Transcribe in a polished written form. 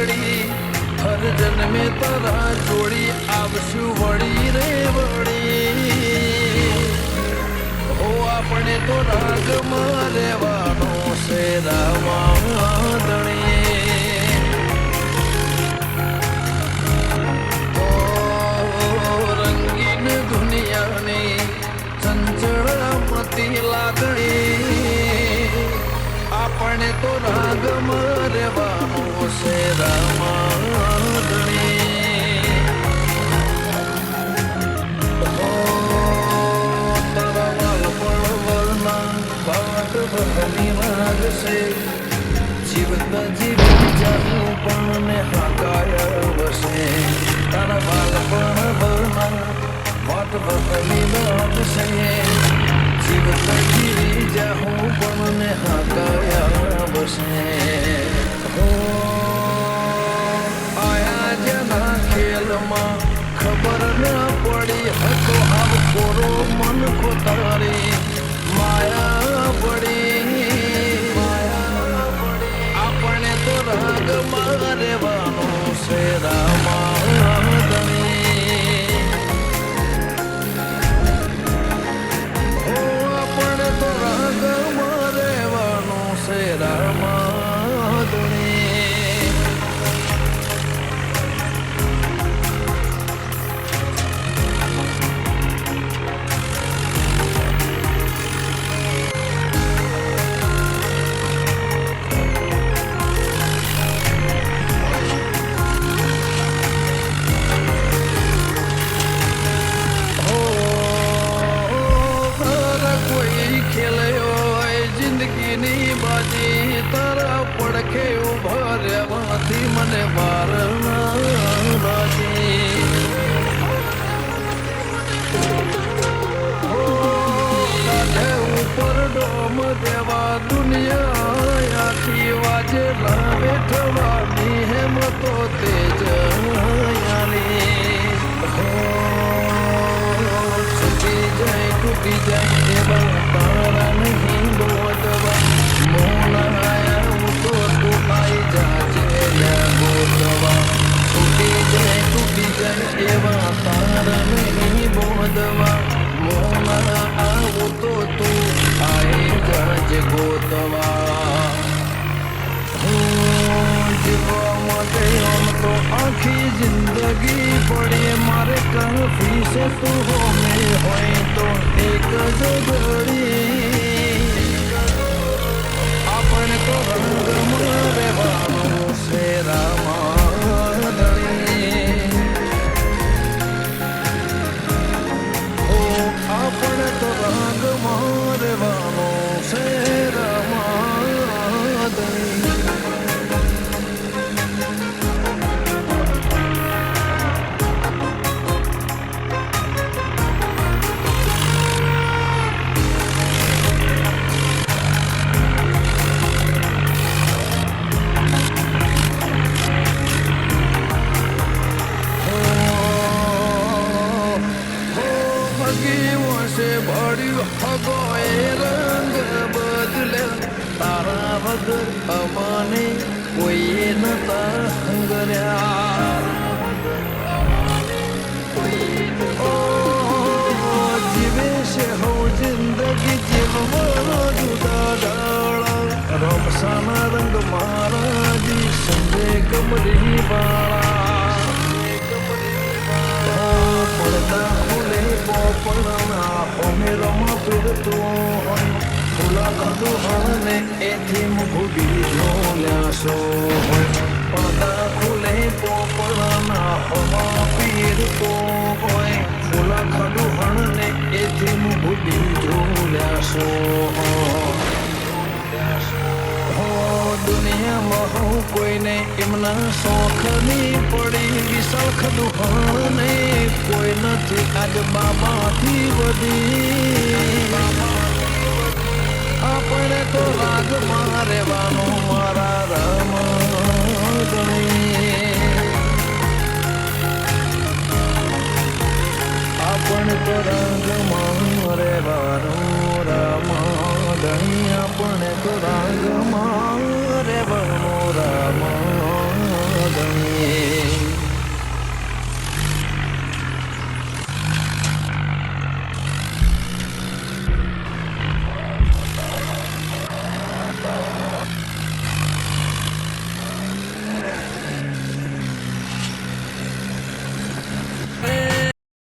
વળી હર જન્મે તારા જોડી આવશું વળી રે વળી હો આપણે તો રાગમાં રહેવાનો છે રામાધણી રંગીન દુનિયાની ચંચળામતી લાગણી આપણે તો રાગમાં રહેવાનું છે રામાધણી છે જીવતા જીવી જાઉં પણ ને હાકાયા વસે તારા બાલપણ બના વાટ બદલી બાદ છે જીવતા જીવી જાઉં પણ ને હાકાયા વસે આયા જેના ખેલમાં ખબર ના પડી હતો આવ કોરો મન ખોતારી માયા પડી રાગમાં રહેવાનું છે રામાધણી આપણે તો રાગમાં રહેવાનું છે રામાધણી તારા પડખે ઉભા રહેવાથી મને વાર લાગી ઉપર ડોમ દેવા દુનિયા આખી વાજે બેઠવાની હેમતો તેજ છૂટી જાય તૂટી જાય એવા તારા નહીં બોધવા એવા તારા નહીં બોધવા મોના આવું તો તું આઈ જાજે ગોતવા જીવવા માટે આમ તો આખી જિંદગી પડે મારે કાફી છે તું હોમે હોય તો એક જ ઘડી આપણે તો રંગમાં રહેવાનું છે રામાધણી આપણે તો રંગમાં રહેવાનું છે રામાધણી તારા વગર અમાને કોઈએ નતા હંગર્યા જીવે છે હો જિંદગી જીવવાનો જુદા ડાળા રમસાના રંગ મારાજી સંજે કમરી વાળા પડતા ખુલે પોપડના હોમે રમા ફિરતો હોય ફૂલા કાઢું હળને એથી મુભી ઝોલ્યાશો હોય પડતા ખુલે પોપડના હવા પીરતો હોય ફૂલા કાઢું હળને એથી મુભી ઝોલ્યાશો દુનિયામાં હું કોઈને એમના શોખની પડી વિશાળ ખડુહાને કોઈ નથી આજ બાબાથી વધી આપણે તો રાગમાં રહેવાનું મારા રામાધણી આપણે તો રાગમાં રહેવાનું રામાધણી આપણે તો રાગમાં